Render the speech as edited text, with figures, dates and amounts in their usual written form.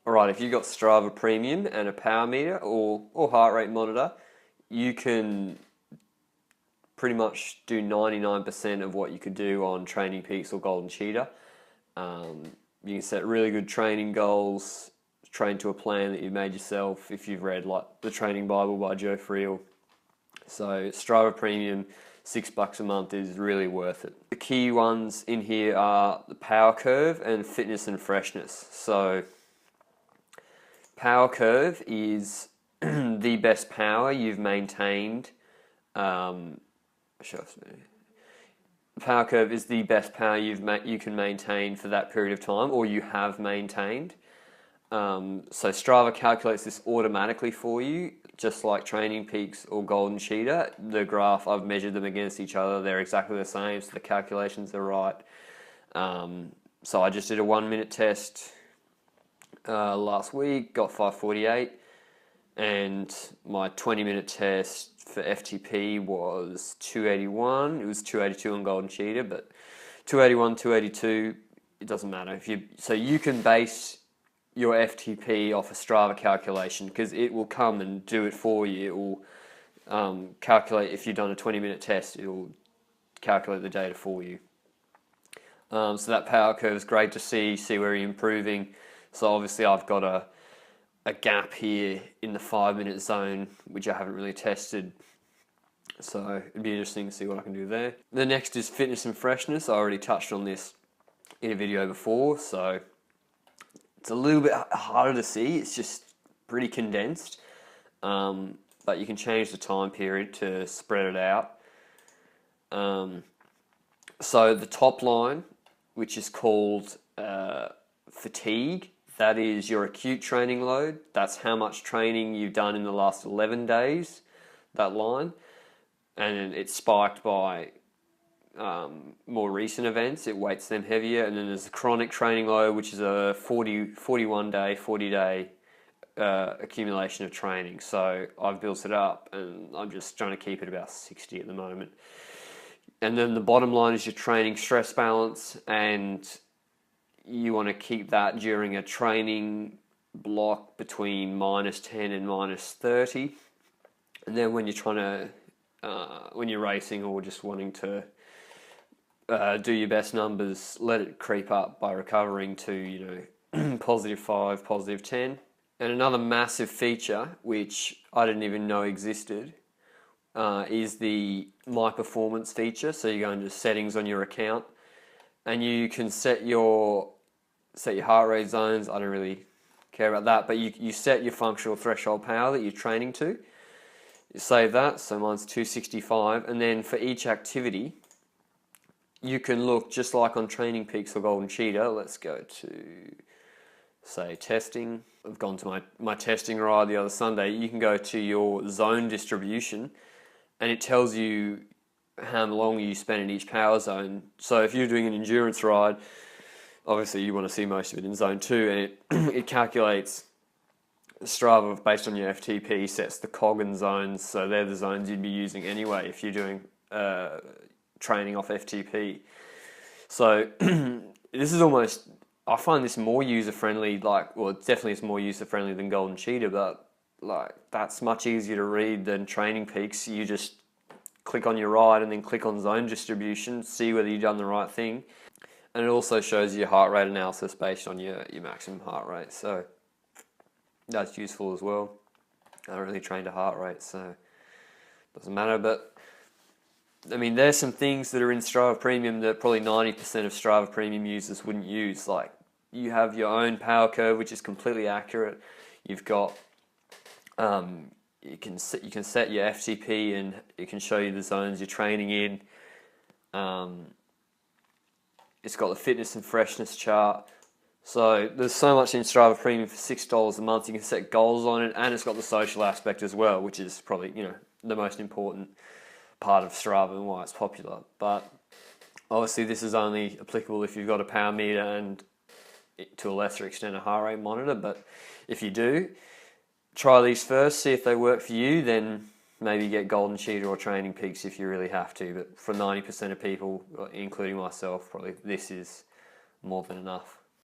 Alright, if you've got Strava Premium and a power meter or heart rate monitor, you can pretty much do 99% of what you could do on Training Peaks or Golden Cheetah. You can set really good training goals, train to a plan that you've made yourself if you've read like the Training Bible by Joe Friel. So Strava Premium, $6 a month is really worth it. The key ones in here are the Power Curve and Fitness and Freshness. So Power Curve is the best power you've maintained. Power Curve is the best power you can maintain for that period of time, or you have maintained. So Strava calculates this automatically for you, just like Training Peaks or Golden Cheetah. The graph, I've measured them against each other. They're exactly the same, so the calculations are right. So I just did a 1 minute test last week, got 5:48, and my 20-minute test for FTP was 2:81. It was 2:82 on Golden Cheetah, but 2:81, 2:82, it doesn't matter. So you can base your FTP off a Strava calculation, because it will come and do it for you. It will calculate, if you've done a 20-minute test, it will calculate the data for you. So that power curve is great to see where you're improving. So obviously I've got a gap here in the 5-minute zone, which I haven't really tested. So it'd be interesting to see what I can do there. The next is Fitness and Freshness. I already touched on this in a video before, so it's a little bit harder to see. It's just pretty condensed, but you can change the time period to spread it out. So the top line, which is called fatigue, that is your acute training load. That's how much training you've done in the last 11 days, that line. And it's spiked by more recent events. It weights them heavier. And then there's the chronic training load, which is a 40-day accumulation of training. So I've built it up, and I'm just trying to keep it about 60 at the moment. And then the bottom line is your training stress balance, and you want to keep that during a training block between -10 and -30. And then when you're trying to, when you're racing or just wanting to do your best numbers, let it creep up by recovering to, +5, +10. And another massive feature, which I didn't even know existed, is the My Performance feature. So you go into settings on your account, and you can set your heart rate zones. I don't really care about that, but you set your functional threshold power that you're training to. You save that, so mine's 265, and then for each activity, you can look just like on Training Peaks or Golden Cheetah. Let's go to, say, testing. I've gone to my testing ride the other Sunday. You can go to your zone distribution, and it tells you how long you spend in each power zone. So if you're doing an endurance ride, obviously you want to see most of it in zone 2, and it calculates Strava based on your FTP, sets the Coggan zones, so they're the zones you'd be using anyway if you're doing training off FTP. So this is almost, I find this more user-friendly, it definitely is more user-friendly than Golden Cheetah, but that's much easier to read than Training Peaks. You just click on your ride and then click on zone distribution, see whether you've done the right thing. And it also shows you your heart rate analysis based on your maximum heart rate. So that's useful as well. I don't really train to heart rate, so it doesn't matter. But I mean, there's some things that are in Strava Premium that probably 90% of Strava Premium users wouldn't use. Like, you have your own power curve, which is completely accurate. You've got you can set your FTP, and it can show you the zones you're training in. It's got the fitness and freshness chart. So there's so much in Strava Premium for $6 a month. You can set goals on it, and it's got the social aspect as well, which is probably the most important part of Strava and why it's popular. But obviously this is only applicable if you've got a power meter and, to a lesser extent, a heart rate monitor. But if you do, try these first, see if they work for you, then maybe get Golden Cheetah or Training Peaks if you really have to. But for 90% of people, including myself, probably this is more than enough.